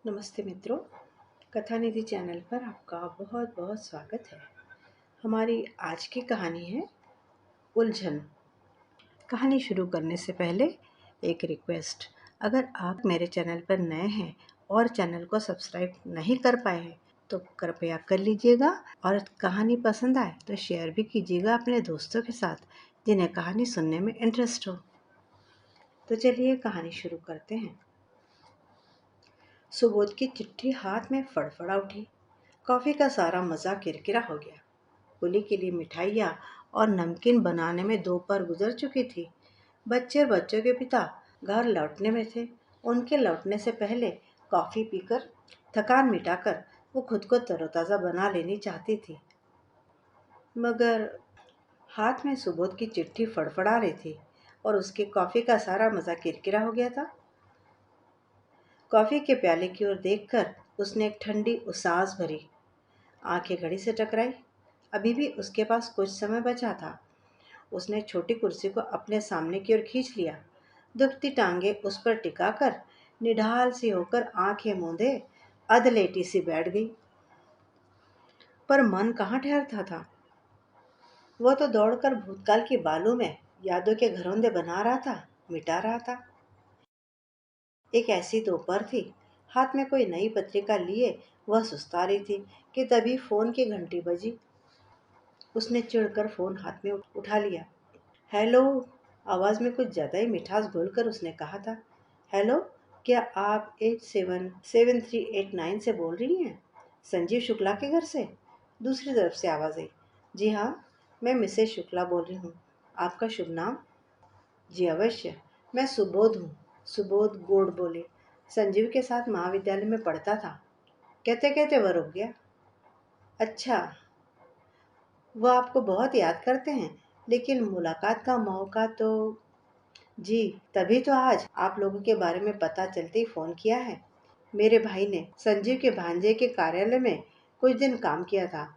नमस्ते मित्रों, कथा निधि चैनल पर आपका बहुत बहुत स्वागत है। हमारी आज की कहानी है उलझन। कहानी शुरू करने से पहले एक रिक्वेस्ट, अगर आप मेरे चैनल पर नए हैं और चैनल को सब्सक्राइब नहीं कर पाए हैं तो कृपया कर लीजिएगा, और कहानी पसंद आए तो शेयर भी कीजिएगा अपने दोस्तों के साथ जिन्हें कहानी सुनने में इंटरेस्ट हो। तो चलिए कहानी शुरू करते हैं। सुबोध की चिट्ठी हाथ में फड़फड़ा उठी। कॉफी का सारा मज़ा किरकिरा हो गया। होली के लिए मिठाइयाँ और नमकीन बनाने में दोपहर गुजर चुकी थी। बच्चे और बच्चों के पिता घर लौटने में थे। उनके लौटने से पहले कॉफ़ी पीकर थकान मिटाकर वो खुद को तरोताज़ा बना लेनी चाहती थी, मगर हाथ में सुबोध की चिट्ठी फड़फड़ा रही थी और उसके कॉफ़ी का सारा मज़ा किरकिरा हो गया था। कॉफ़ी के प्याले की ओर देखकर उसने एक ठंडी उसास भरी। आंखें घड़ी से टकराई। अभी भी उसके पास कुछ समय बचा था। उसने छोटी कुर्सी को अपने सामने की ओर खींच लिया। दुखती टांगे उस पर टिकाकर निढाल सी होकर आंखें मूंदे अधलेटी सी बैठ गई। पर मन कहाँ ठहरता था। वह तो दौड़कर भूतकाल की बालू में यादों के घरौंदे बना रहा था, मिटा रहा था। एक ऐसी दोपहर थी, हाथ में कोई नई पत्रिका लिए वह सुस्ता रही थी कि तभी फोन की घंटी बजी। उसने चिढ़कर फोन हाथ में उठा लिया। हेलो, आवाज में कुछ ज्यादा ही मिठास घोलकर उसने कहा था। हेलो, क्या आप 877389 से बोल रही हैं? संजीव शुक्ला के घर से? दूसरी तरफ से आवाज आई। जी हाँ, मैं मिसेस शुक्ला बोल रही हूँ। आपका शुभ नाम? जी अवश्य, मैं सुबोध हूँ। सुबोध गोड बोले। संजीव के साथ महाविद्यालय में पढ़ता था। कहते कहते वह रुक गया। अच्छा, वह आपको बहुत याद करते हैं, लेकिन मुलाकात का मौका तो। जी, तभी तो आज आप लोगों के बारे में पता चलते ही फोन किया है। मेरे भाई ने संजीव के भांजे के कार्यालय में कुछ दिन काम किया था।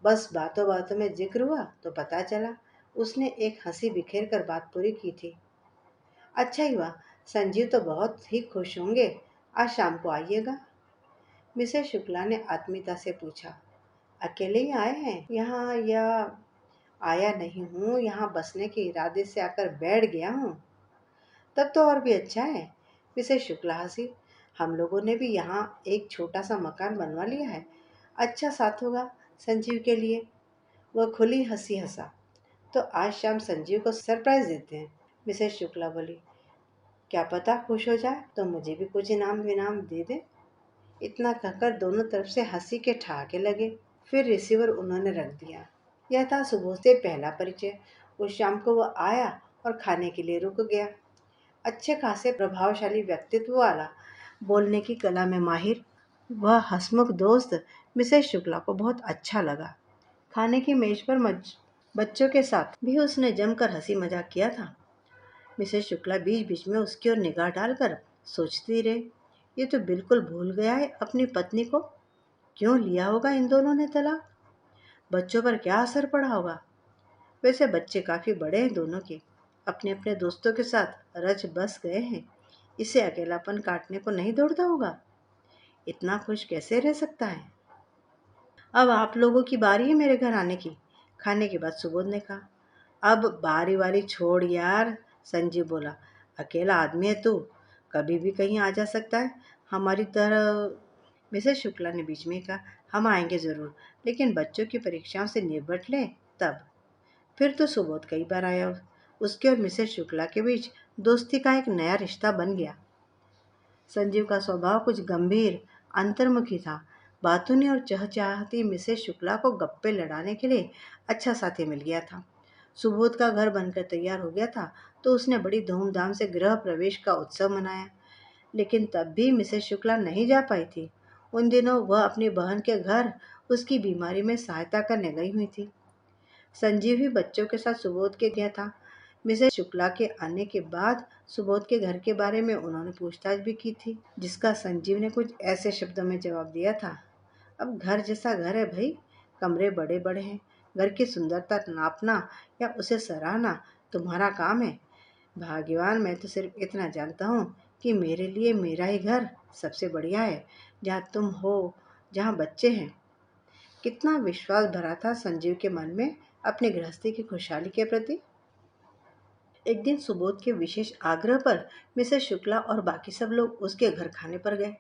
बस बातों बातों में जिक्र हुआ तो पता चला। उसने एक हंसी बिखेर कर बात पूरी की थी। अच्छा ही हुआ, संजीव तो बहुत ही खुश होंगे। आज शाम को आइएगा। मिसेस शुक्ला ने आत्मीयता से पूछा। अकेले ही आए हैं यहाँ, या? आया नहीं हूँ, यहाँ बसने के इरादे से आकर बैठ गया हूँ। तब तो और भी अच्छा है। मिसेस शुक्ला हंसी। हम लोगों ने भी यहाँ एक छोटा सा मकान बनवा लिया है। अच्छा साथ होगा संजीव के लिए। वह खुली हंसी हंसा। तो आज शाम संजीव को सरप्राइज देते हैं। मिसेस शुक्ला बोली। क्या पता खुश हो जाए तो मुझे भी कुछ इनाम विनाम दे दे। इतना कहकर दोनों तरफ से हंसी के ठहाके लगे। फिर रिसीवर उन्होंने रख दिया। यह था सुबह से पहला परिचय। उस शाम को वह आया और खाने के लिए रुक गया। अच्छे खासे प्रभावशाली व्यक्तित्व वाला, बोलने की कला में माहिर वह हंसमुख दोस्त मिसेस शुक्ला को बहुत अच्छा लगा। खाने की मेज पर बच्चों के साथ भी उसने जमकर हंसी मजाक किया था। मिसेस शुक्ला बीच बीच में उसकी ओर निगाह डालकर सोचती रहे, ये तो बिल्कुल भूल गया है अपनी पत्नी को। क्यों लिया होगा इन दोनों ने तलाक? बच्चों पर क्या असर पड़ा होगा? वैसे बच्चे काफी बड़े हैं दोनों के, अपने अपने दोस्तों के साथ रच बस गए हैं। इसे अकेलापन काटने को नहीं दौड़ता होगा। इतना खुश कैसे रह सकता है? अब आप लोगों की बारी है मेरे घर आने की। खाने के बाद सुबोध ने कहा। अब बारी वारी छोड़ यार, संजीव बोला। अकेला आदमी है तू, कभी भी कहीं आ जा सकता है। हमारी तरह। मिसेस शुक्ला ने बीच में कहा। हम आएंगे जरूर, लेकिन बच्चों की परीक्षाओं से निपट लें तब। फिर तो सुबोध कई बार आया। उसके और मिसेस शुक्ला के बीच दोस्ती का एक नया रिश्ता बन गया। संजीव का स्वभाव कुछ गंभीर, अंतर्मुखी था। बातूनी और चहचहाती मिसेस शुक्ला को गप्पे लड़ाने के लिए अच्छा साथी मिल गया था। सुबोध का घर बनकर तैयार हो गया था तो उसने बड़ी धूमधाम से गृह प्रवेश का उत्सव मनाया। लेकिन तब भी मिसेस शुक्ला नहीं जा पाई थी। उन दिनों वह अपनी बहन के घर उसकी बीमारी में सहायता करने गई हुई थी। संजीव ही बच्चों के साथ सुबोध के गया था। मिसेस शुक्ला के आने के बाद सुबोध के घर के बारे में उन्होंने पूछताछ भी की थी, जिसका संजीव ने कुछ ऐसे शब्दों में जवाब दिया था। अब घर जैसा घर है भाई, कमरे बड़े बड़े हैं। घर की सुंदरता नापना या उसे सराहना तुम्हारा काम है। भाग्यवान मैं तो सिर्फ इतना जानता हूँ कि मेरे लिए मेरा ही घर सबसे बढ़िया है, जहाँ तुम हो, जहाँ बच्चे हैं। कितना विश्वास भरा था संजीव के मन में अपनी गृहस्थी की खुशहाली के प्रति। एक दिन सुबोध के विशेष आग्रह पर मिसेस शुक्ला और बाकी सब लोग उसके घर खाने पर गए।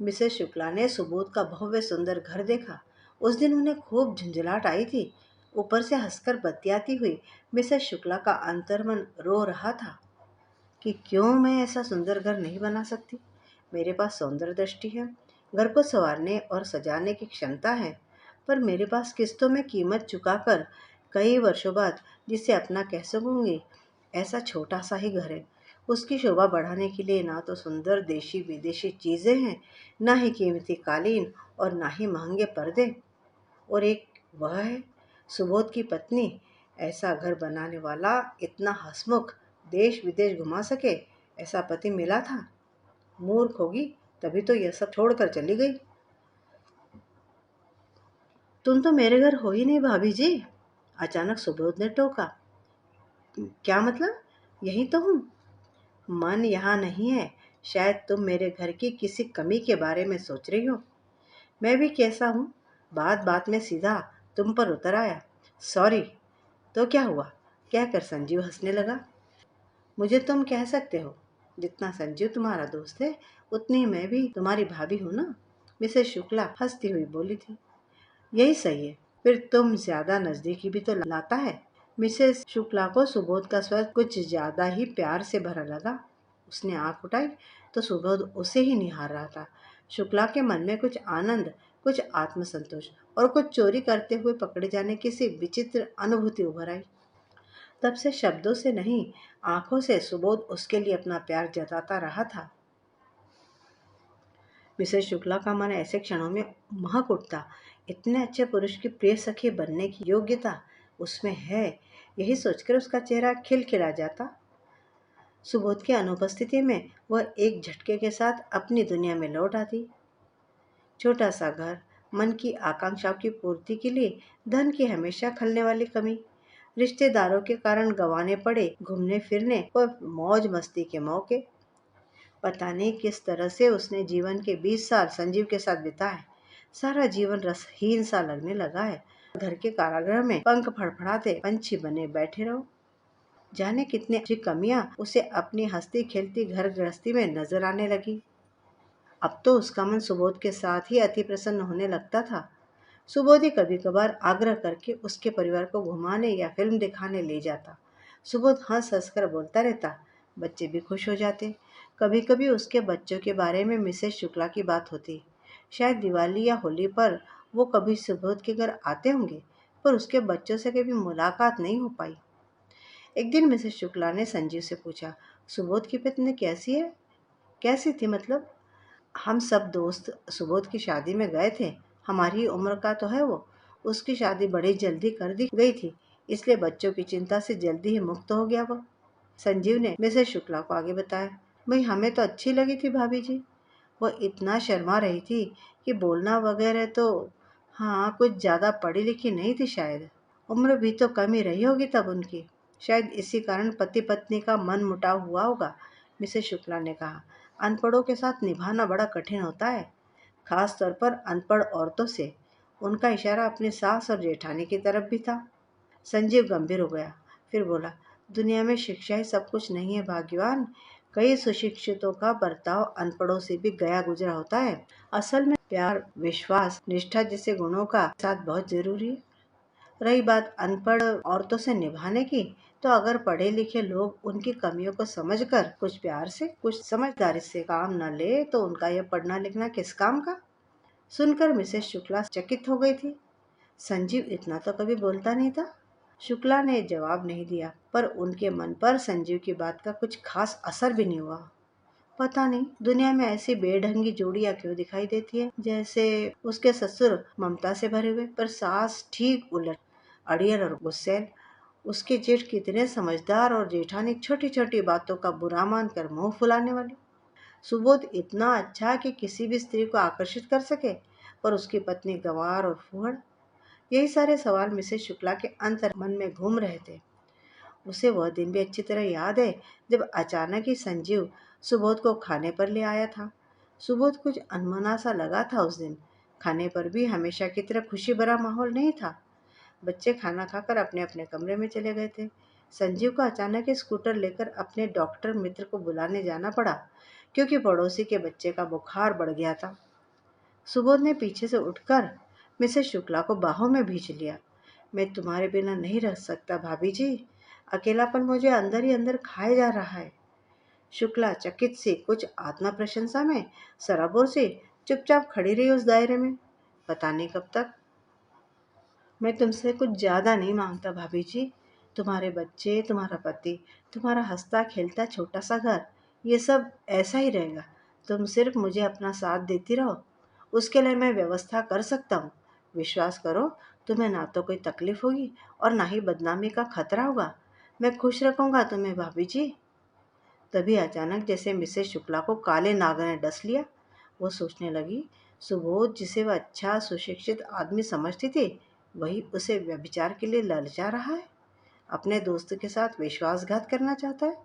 मिसेस शुक्ला ने सुबोध का भव्य सुंदर घर देखा। उस दिन उन्हें खूब झुंझलाहट आई थी। ऊपर से हंसकर बतियाती हुई मिसेस शुक्ला का अंतर्मन रो रहा था कि क्यों मैं ऐसा सुंदर घर नहीं बना सकती। मेरे पास सौंदर्य दृष्टि है, घर को संवारने और सजाने की क्षमता है, पर मेरे पास किस्तों में कीमत चुकाकर कई वर्षों बाद जिसे अपना कह सकूंगी, ऐसा छोटा सा ही घर है। उसकी शोभा बढ़ाने के लिए ना तो सुंदर देशी विदेशी चीजें हैं, ना ही कीमती कालीन और ना ही महंगे पर्दे। और एक वह है सुबोध की पत्नी। ऐसा घर बनाने वाला, इतना हंसमुख, देश विदेश घुमा सके, ऐसा पति मिला था। मूर्ख होगी, तभी तो यह सब छोड़कर चली गई। तुम तो मेरे घर हो ही नहीं भाभी जी, अचानक सुबोध ने टोका। क्या मतलब? यही तो हूँ। मन यहाँ नहीं है। शायद तुम मेरे घर की किसी कमी के बारे में सोच रही हो। मैं भी कैसा हूँ, बात बात में सीधा तुम पर उतर आया। सॉरी। तो क्या हुआ? कहकर संजीव हंसने लगा। मुझे तुम कह सकते हो। जितना संजीव तुम्हारा दोस्त है, उतनी मैं भी तुम्हारी भाभी हूँ ना। मिसेस शुक्ला हंसती हुई बोली थी। यही सही है, फिर तुम ज्यादा नजदीकी भी तो लाता है। मिसेस शुक्ला को सुबोध का स्वर कुछ ज्यादा ही प्यार से भरा लगा। उसने आंख उठाई तो सुबोध उसे ही निहार रहा था। शुक्ला के मन में कुछ आनंद, कुछ आत्मसंतोष और कुछ चोरी करते हुए पकड़े जाने की सी विचित्र अनुभूति उभर आई। तब से शब्दों से नहीं, आंखों से सुबोध उसके लिए अपना प्यार जताता रहा था। मिसेस शुक्ला का मन ऐसे क्षणों में महक उठता। इतने अच्छे पुरुष की प्रिय सखी बनने की योग्यता उसमें है, यही सोचकर उसका चेहरा खिलखिला जाता। सुबोध की अनुपस्थिति में वह एक झटके के साथ अपनी दुनिया में लौट आती। छोटा सा घर, मन की आकांक्षाओं की पूर्ति के लिए धन की हमेशा खलने वाली कमी, रिश्तेदारों के कारण गंवाने पड़े घूमने फिरने और मौज मस्ती के मौके। पता नहीं किस तरह से उसने जीवन के 20 साल संजीव के साथ बिताए। सारा जीवन रसहीन सा लगने लगा है। घर के कारागृह में पंख फड़फड़ाते पंछी बने बैठे रहो। जाने कितनी अच्छी कमियां उसे अपनी हंसती खेलती घर गृहस्थी में नजर आने लगी। अब तो उसका मन सुबोध के साथ ही अति प्रसन्न होने लगता था। सुबोध ही कभी कभार आग्रह करके उसके परिवार को घुमाने या फिल्म दिखाने ले जाता। सुबोध हंस हंस कर बोलता रहता। बच्चे भी खुश हो जाते। कभी कभी उसके बच्चों के बारे में मिसेस शुक्ला की बात होती। शायद दिवाली या होली पर वो कभी सुबोध के घर आते होंगे, पर उसके बच्चों से कभी मुलाकात नहीं हो पाई। एक दिन मिसेस शुक्ला ने संजीव से पूछा, सुबोध की पत्नी कैसी है? कैसी थी मतलब? हम सब दोस्त सुबोध की शादी में गए थे। हमारी उम्र का तो है वो। उसकी शादी बड़ी जल्दी कर दी गई थी, इसलिए बच्चों की चिंता से जल्दी ही मुक्त हो गया वो। संजीव ने मिसेस शुक्ला को आगे बताया। भाई हमें तो अच्छी लगी थी भाभी जी। वो इतना शर्मा रही थी कि बोलना वगैरह तो, हाँ, कुछ ज्यादा पढ़ी लिखी नहीं थी शायद। उम्र भी तो कम ही रही होगी तब उनकी। शायद इसी कारण पति पत्नी का मन मुटाव हुआ होगा। मिसेस शुक्ला ने कहा। अनपढ़ों के साथ निभाना बड़ा कठिन होता है, खास तौर पर अनपढ़ औरतों से। उनका इशारा अपनी सास और जेठानी की तरफ भी था। संजीव गंभीर हो गया। फिर बोला, दुनिया में शिक्षा ही सब कुछ नहीं है भाग्यवान। कई सुशिक्षितों का बर्ताव अनपढ़ों से भी गया गुजरा होता है। असल में प्यार, विश्वास, निष्ठा जैसे गुणों का साथ बहुत जरूरी है। रही बात अनपढ़ औरतों से निभाने की, तो अगर पढ़े लिखे लोग उनकी कमियों को समझकर कुछ प्यार से, कुछ समझदारी से काम न ले, तो उनका यह पढ़ना लिखना किस काम का? सुनकर मिसेस शुक्ला चकित हो गई थी। संजीव इतना तो कभी बोलता नहीं था। शुक्ला ने जवाब नहीं दिया, पर उनके मन पर संजीव की बात का कुछ खास असर भी नहीं हुआ। पता नहीं दुनिया में ऐसी बेढंगी जोड़ियां क्यों दिखाई देती है। जैसे उसके ससुर ममता से भरे हुए, पर सास ठीक उलट, अड़ियल और गुस्सैल। उसके जेठ कितने समझदार और जेठानी छोटी छोटी बातों का बुरा मानकर मुंह फुलाने वाली। सुबोध इतना अच्छा कि किसी भी स्त्री को आकर्षित कर सके, पर उसकी पत्नी गंवार और फूहड़। यही सारे सवाल मिसेस शुक्ला के अंतर मन में घूम रहे थे। उसे वह दिन भी अच्छी तरह याद है जब अचानक ही संजीव सुबोध को खाने पर ले आया था। सुबोध कुछ अनमना सा लगा था उस दिन। खाने पर भी हमेशा की तरह खुशी भरा माहौल नहीं था। बच्चे खाना खाकर अपने अपने कमरे में चले गए थे। संजीव को अचानक ही स्कूटर लेकर अपने डॉक्टर मित्र को बुलाने जाना पड़ा, क्योंकि पड़ोसी के बच्चे का बुखार बढ़ गया था। सुबोध ने पीछे से उठकर मिसेस शुक्ला को बाहों में भींच लिया। मैं तुम्हारे बिना नहीं रह सकता भाभी जी। अकेलापन मुझे अंदर ही अंदर खाए जा रहा है। शुक्ला चकित सी, कुछ आत्मा प्रशंसा में सराबोर से चुपचाप खड़ी रही उस दायरे में। पता नहीं कब तक। मैं तुमसे कुछ ज़्यादा नहीं मांगता भाभी जी। तुम्हारे बच्चे, तुम्हारा पति, तुम्हारा हंसता खेलता छोटा सा घर, ये सब ऐसा ही रहेगा। तुम सिर्फ मुझे अपना साथ देती रहो। उसके लिए मैं व्यवस्था कर सकता हूँ। विश्वास करो, तुम्हें ना तो कोई तकलीफ होगी और ना ही बदनामी का खतरा होगा। मैं खुश रखूंगा तुम्हें भाभी जी। तभी अचानक जैसे मिसेस शुक्ला को काले नाग ने डस लिया। वो सोचने लगी, सुबोध जिसे वह अच्छा सुशिक्षित आदमी समझती थी, वही उसे व्यभिचार के लिए ललचा रहा है। अपने दोस्त के साथ विश्वासघात करना चाहता है।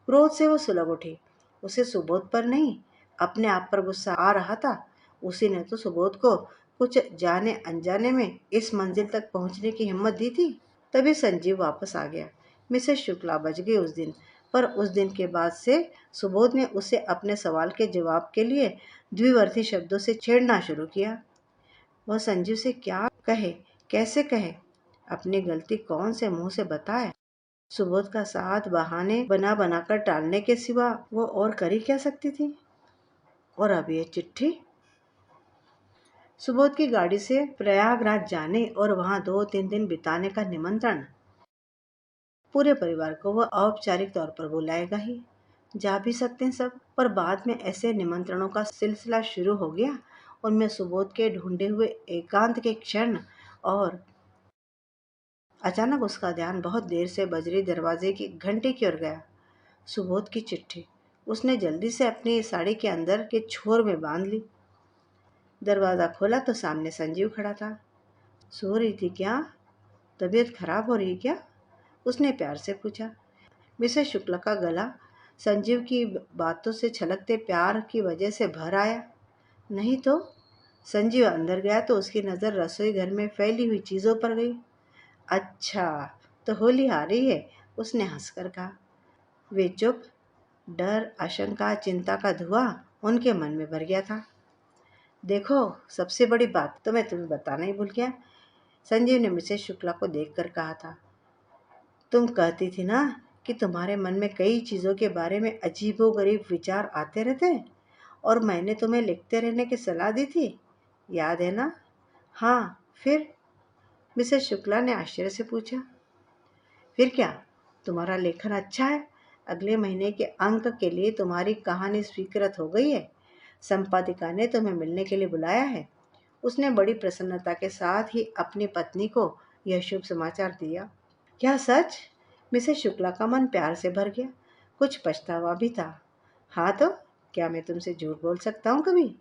क्रोध से वो सुलग उठी। उसे सुबोध पर नहीं, अपने आप पर गुस्सा आ रहा था। उसी ने तो सुबोध को कुछ जाने अनजाने में इस मंजिल तक पहुंचने की हिम्मत दी थी। तभी संजीव वापस आ गया। मिसेस शुक्ला बच गई उस दिन, पर उस दिन के बाद से सुबोध ने उसे अपने सवाल के जवाब के लिए द्विअर्थी शब्दों से छेड़ना शुरू किया। वह संजीव से क्या कहे, कैसे कहे, अपनी गलती कौन से मुंह से बताए। सुबोध का साथ बहाने बना बनाकर टालने के सिवा वो और कर ही क्या सकती थी। और अब ये चिट्ठी। सुबोध की गाड़ी से प्रयागराज जाने और वहां 2-3 दिन बिताने का निमंत्रण। पूरे परिवार को वह औपचारिक तौर पर बुलाएगा ही। जा भी सकते हैं सब, पर बाद में ऐसे निमंत्रणों का सिलसिला शुरू हो गया। उनमें सुबोध के ढूंढे हुए एकांत के क्षण, और अचानक उसका ध्यान बहुत देर से बज रही दरवाजे की घंटी की ओर गया। सुबोध की चिट्ठी। उसने जल्दी से अपनी साड़ी के अंदर के छोर में बांध ली। दरवाज़ा खोला तो सामने संजीव खड़ा था। सो रही थी क्या? तबीयत खराब हो रही क्या? उसने प्यार से पूछा। मिसेस शुक्ला का गला संजीव की बातों से छलकते प्यार की वजह से भर आया। नहीं तो। संजीव अंदर गया तो उसकी नज़र रसोई घर में फैली हुई चीज़ों पर गई। अच्छा, तो होली आ रही है, उसने हंसकर कहा। वे चुप। डर, आशंका, चिंता का धुआं उनके मन में भर गया था। देखो, सबसे बड़ी बात तो मैं तुम्हें बताना ही भूल गया, संजीव ने मिसेस शुक्ला को देखकर कहा था। तुम कहती थी ना कि तुम्हारे मन में कई चीज़ों के बारे में अजीबोगरीब विचार आते रहते हैं, और मैंने तुम्हें लिखते रहने की सलाह दी थी, याद है ना? हाँ, फिर? मिसेस शुक्ला ने आश्चर्य से पूछा। फिर क्या? तुम्हारा लेखन अच्छा है। अगले महीने के अंक के लिए तुम्हारी कहानी स्वीकृत हो गई है। संपादिका ने तुम्हें मिलने के लिए बुलाया है। उसने बड़ी प्रसन्नता के साथ ही अपनी पत्नी को यह शुभ समाचार दिया। क्या सच? मिसेस शुक्ला का मन प्यार से भर गया। कुछ पछतावा भी था। हाँ तो, क्या मैं तुमसे झूठ बोल सकता हूँ कभी?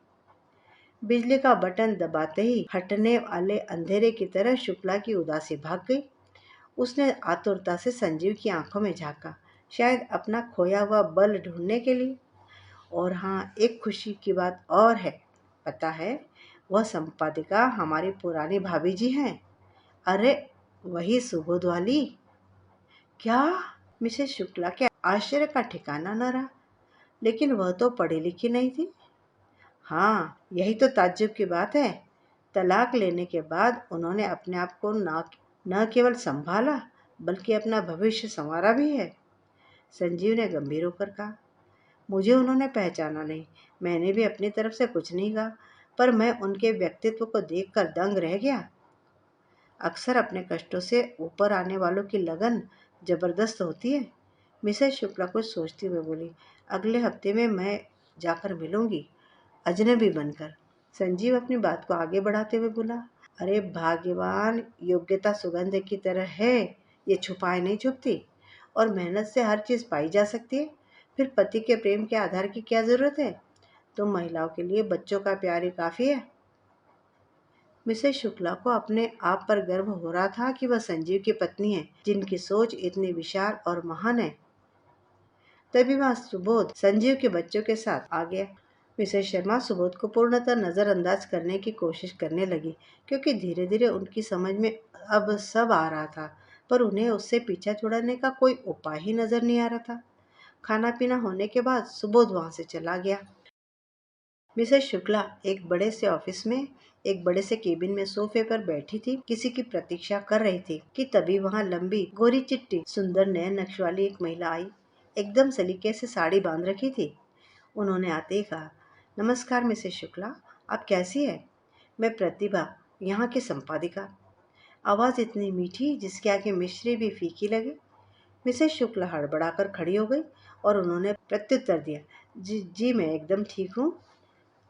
बिजली का बटन दबाते ही हटने वाले अंधेरे की तरह शुक्ला की उदासी भाग गई। उसने आतुरता से संजीव की आंखों में झांका, शायद अपना खोया हुआ बल ढूंढने के लिए। और हाँ, एक खुशी की बात और है। पता है, वह संपादिका हमारी पुरानी भाभी जी हैं। अरे, वही सुबोध वाली। क्या? मिसेस शुक्ला के आश्चर्य का ठिकाना न रहा। लेकिन वह तो पढ़ी लिखी नहीं थी। हाँ, यही तो ताज्जुब की बात है। तलाक लेने के बाद उन्होंने अपने आप को न केवल संभाला, बल्कि अपना भविष्य संवारा भी है। संजीव ने गंभीर होकर कहा। मुझे उन्होंने पहचाना नहीं। मैंने भी अपनी तरफ से कुछ नहीं कहा, पर मैं उनके व्यक्तित्व को देखकर दंग रह गया। अक्सर अपने कष्टों से ऊपर आने वालों की लगन जबरदस्त होती है। मिसेस शुक्ला कुछ सोचती हुए बोली। अगले हफ्ते में मैं जाकर मिलूंगी, अजनबी बनकर। संजीव अपनी बात को आगे बढ़ाते हुए बोला। अरे भाग्यवान, योग्यता सुगंध की तरह है, ये छुपाए नहीं छुपती, और मेहनत से हर चीज़ पाई जा सकती है। फिर पति के प्रेम के आधार की क्या ज़रूरत है? तुम महिलाओं के लिए बच्चों का प्यार ही काफ़ी है। मिसेस शुक्ला को अपने आप पर गर्व हो रहा था कि वह संजीव की पत्नी है, जिनकी सोच इतनी विशाल और महान है। तभी वह सुबोध संजीव के बच्चों के साथ आ गया। मिसेस शर्मा सुबोध को पूर्णतः नजरअंदाज करने की कोशिश करने लगी, क्योंकि धीरे धीरे उनकी समझ में अब सब आ रहा था, पर उन्हें उससे पीछा छुड़ाने का कोई उपाय ही नजर नहीं आ रहा था। खाना पीना होने के बाद सुबोध वहां से चला गया। मिसेस शुक्ला एक बड़े से केबिन में सोफे पर बैठी थी, किसी की प्रतीक्षा कर रही थी कि तभी वहां लंबी गोरी चिट्टी सुंदर नयन नक्श वाली एक महिला आई। एकदम सलीके से साड़ी बांध रखी थी। उन्होंने आते ही कहा, नमस्कार मिसेस शुक्ला, आप कैसी है? मैं प्रतिभा, यहाँ की संपादिका। आवाज इतनी मीठी जिसके आगे मिश्री भी फीकी लगे। मिसेस शुक्ला हड़बड़ाकर खड़ी हो गई और उन्होंने प्रत्युत्तर दिया, जी जी मैं एकदम ठीक हूँ।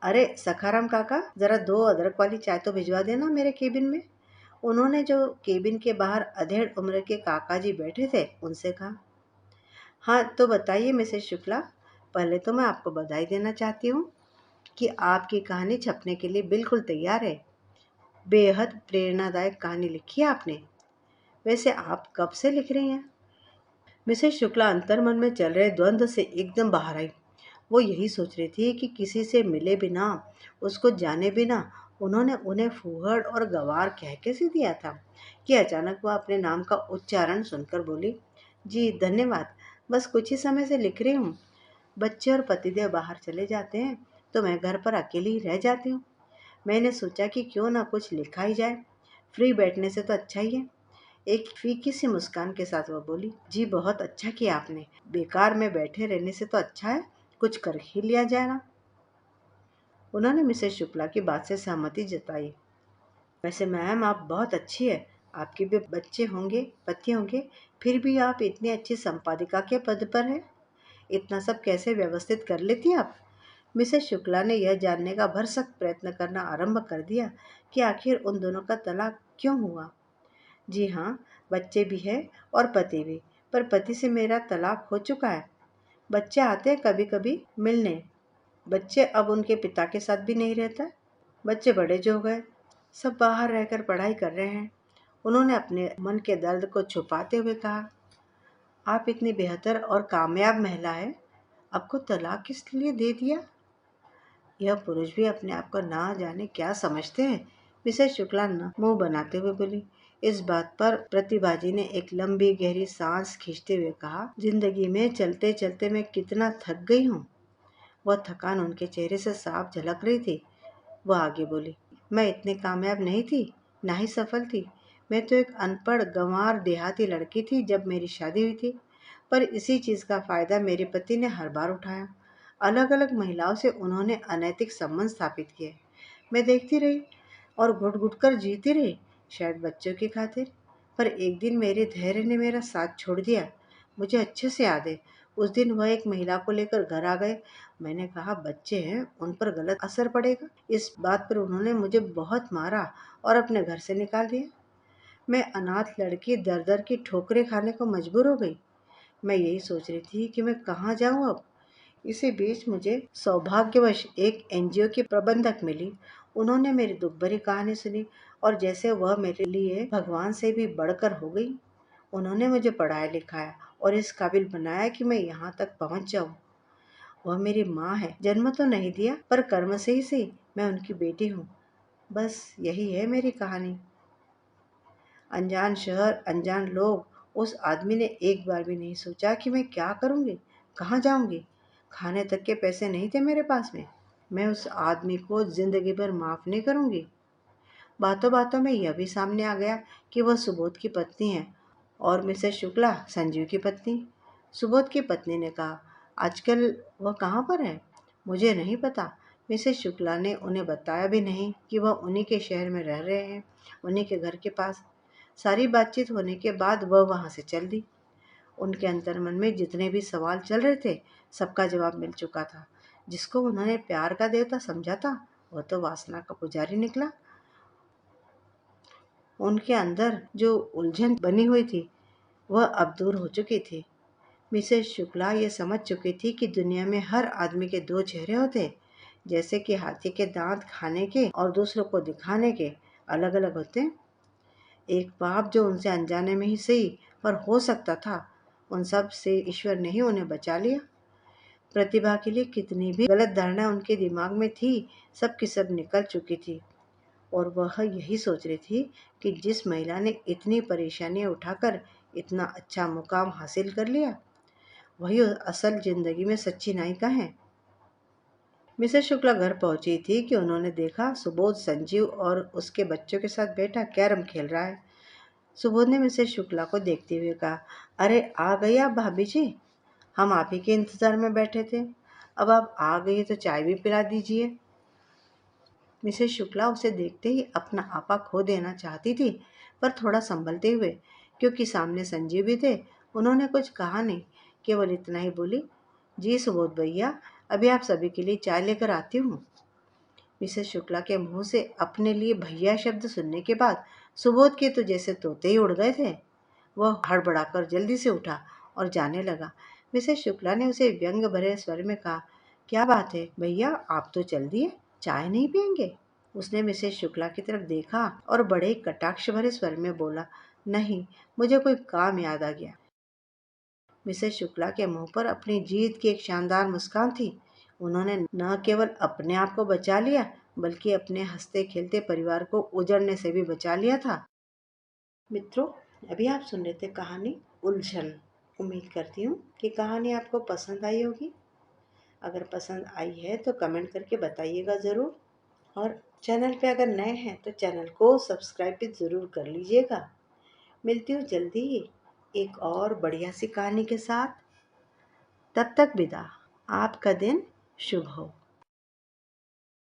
अरे सखाराम काका, जरा 2 अदरक वाली चाय तो भिजवा देना मेरे केबिन में। उन्होंने जो केबिन के बाहर अधेड़ उम्र के काका जी बैठे थे उनसे कहा। हाँ तो बताइए मिसेस शुक्ला, पहले तो मैं आपको बधाई देना चाहती हूँ कि आपकी कहानी छपने के लिए बिल्कुल तैयार है। बेहद प्रेरणादायक कहानी लिखी है आपने। वैसे आप कब से लिख रही हैं? मिसेस शुक्ला अंतर्मन में चल रहे द्वंद्व से एकदम बाहर आई। वो यही सोच रही थी कि किसी से मिले बिना, उसको जाने बिना उन्होंने उन्हें फूहड़ और गंवार कह कैसे दिया था, कि अचानक वह अपने नाम का उच्चारण सुनकर बोली, जी धन्यवाद, बस कुछ ही समय से लिख रही हूँ। बच्चे और पतिदेव बाहर चले जाते हैं तो मैं घर पर अकेली ही रह जाती हूँ। मैंने सोचा कि क्यों ना कुछ लिखा ही जाए, फ्री बैठने से तो अच्छा ही है। एक फीकी सी मुस्कान के साथ वह बोली, जी बहुत अच्छा किया आपने, बेकार में बैठे रहने से तो अच्छा है कुछ कर ही लिया जाए ना। उन्होंने मिसेस शुक्ला की बात से सहमति जताई। वैसे मैम आप बहुत अच्छी है, आपके भी बच्चे होंगे, पति होंगे, फिर भी आप इतनी अच्छी संपादिका के पद पर हैं। इतना सब कैसे व्यवस्थित कर लेती हैं आप? मिसेस शुक्ला ने यह जानने का भरसक प्रयत्न करना आरंभ कर दिया कि आखिर उन दोनों का तलाक क्यों हुआ। जी हाँ, बच्चे भी हैं और पति भी, पर पति से मेरा तलाक हो चुका है। बच्चे आते हैं कभी कभी मिलने। बच्चे अब उनके पिता के साथ भी नहीं रहता। बच्चे बड़े जो हो गए, सब बाहर रहकर पढ़ाई कर रहे हैं। उन्होंने अपने मन के दर्द को छुपाते हुए कहा, आप इतनी बेहतर और कामयाब महिला है, आपको तलाक किस लिए दे दिया? यह पुरुष भी अपने आप को ना जाने क्या समझते हैं। मिसेस शुक्ला न मुंह बनाते हुए बोली। इस बात पर प्रतिभाजी ने एक लंबी गहरी सांस खींचते हुए कहा, जिंदगी में चलते चलते मैं कितना थक गई हूँ। वह थकान उनके चेहरे से साफ झलक रही थी। वह आगे बोली, मैं इतनी कामयाब नहीं थी, ना ही सफल थी। मैं तो एक अनपढ़ गंवार देहाती लड़की थी जब मेरी शादी हुई थी, पर इसी चीज का फायदा मेरे पति ने हर बार उठाया। अलग अलग महिलाओं से उन्होंने अनैतिक संबंध स्थापित किए। मैं देखती रही और घुट घुट कर जीती रही, शायद बच्चों की खातिर। पर एक दिन मेरे धैर्य ने मेरा साथ छोड़ दिया। मुझे अच्छे से याद है, उस दिन वह एक महिला को लेकर घर आ गए। मैंने कहा, बच्चे हैं, उन पर गलत असर पड़ेगा। इस बात पर उन्होंने मुझे बहुत मारा और अपने घर से निकाल दिया। मैं अनाथ लड़की दर दर की ठोकरें खाने को मजबूर हो गई। मैं यही सोच रही थी कि मैं कहाँ जाऊँ अब। इसी बीच मुझे सौभाग्यवश एक एनजीओ की प्रबंधक मिली। उन्होंने मेरी दुख भरी कहानी सुनी और जैसे वह मेरे लिए भगवान से भी बढ़कर हो गई। उन्होंने मुझे पढ़ाया लिखाया और इस काबिल बनाया कि मैं यहाँ तक पहुँच जाऊँ। वह मेरी माँ है, जन्म तो नहीं दिया पर कर्म से ही सही मैं उनकी बेटी हूँ। बस यही है मेरी कहानी। अनजान शहर, अनजान लोग, उस आदमी ने एक बार भी नहीं सोचा कि मैं क्या करूँगी, कहाँ जाऊँगी। खाने तक के पैसे नहीं थे मेरे पास में। मैं उस आदमी को जिंदगी भर माफ नहीं करूँगी। बातों बातों में यह भी सामने आ गया कि वह सुबोध की पत्नी है और मिसेस शुक्ला संजीव की पत्नी। सुबोध की पत्नी ने कहा, आजकल वह कहाँ पर है? मुझे नहीं पता। मिसेस शुक्ला ने उन्हें बताया भी नहीं कि वह उन्हीं के शहर में रह रहे हैं, उन्हीं के घर के पास। सारी बातचीत होने के बाद वह वहां से चल दी। उनके अंतर्मन में जितने भी सवाल चल रहे थे, सबका जवाब मिल चुका था। जिसको उन्होंने प्यार का देवता समझा था, वह तो वासना का पुजारी निकला। उनके अंदर जो उलझन बनी हुई थी, वह अब दूर हो चुकी थी। मिसेस शुक्ला ये समझ चुकी थी कि दुनिया में हर आदमी के 2 चेहरे होते हैं, जैसे कि हाथी के दांत खाने के और दूसरों को दिखाने के। अलग अलग होते हैं। एक पाप जो उनसे अनजाने में ही सही पर हो सकता था, उन सब से ईश्वर ने ही उन्हें बचा लिया। प्रतिभा के लिए कितनी भी गलत धारणा उनके दिमाग में थी, सब की सब निकल चुकी थी। और वह यही सोच रही थी कि जिस महिला ने इतनी परेशानियां उठाकर इतना अच्छा मुकाम हासिल कर लिया, वही असल जिंदगी में सच्ची नायिका है। मिसेस शुक्ला घर पहुंची थी कि उन्होंने देखा सुबोध संजीव और उसके बच्चों के साथ बैठा कैरम खेल रहा है। सुबोध ने मिसेस शुक्ला को देखते हुए कहा, अरे आ गई आप भाभी जी, हम आप ही के इंतजार में बैठे थे। अब आप आ गई तो चाय भी पिला दीजिए। मिसेस शुक्ला उसे देखते ही अपना आपा खो देना चाहती थी, पर थोड़ा संभलते हुए, क्योंकि सामने संजीव भी थे, उन्होंने कुछ कहा नहीं, केवल इतना ही बोली, जी सुबोध भैया, अभी आप सभी के लिए चाय लेकर आती हूँ। मिसेस शुक्ला के मुंह से अपने लिए भैया शब्द सुनने के बाद सुबोध के तो जैसे तोते ही उड़ गए थे। वह हड़बड़ाकर जल्दी से उठा और जाने लगा। मिसेस शुक्ला ने उसे व्यंग भरे स्वर में कहा, क्या बात है भैया, आप तो चल दिए, चाय नहीं पियेंगे? उसने मिसेस शुक्ला की तरफ देखा और बड़े कटाक्ष भरे स्वर में बोला, नहीं, मुझे कोई काम याद आ गया। मिसेस शुक्ला के मुंह पर अपनी जीत की एक शानदार मुस्कान थी। उन्होंने न केवल अपने आप को बचा लिया, बल्कि अपने हंसते खेलते परिवार को उजड़ने से भी बचा लिया था। मित्रों, अभी आप सुन रहे थे कहानी उलझन। उम्मीद करती हूँ कि कहानी आपको पसंद आई होगी। अगर पसंद आई है तो कमेंट करके बताइएगा ज़रूर। और चैनल पे अगर नए हैं तो चैनल को सब्सक्राइब भी ज़रूर कर लीजिएगा। मिलती हूँ जल्दी ही एक और बढ़िया सी कहानी के साथ। तब तक विदा। आपका दिन शुभ हो।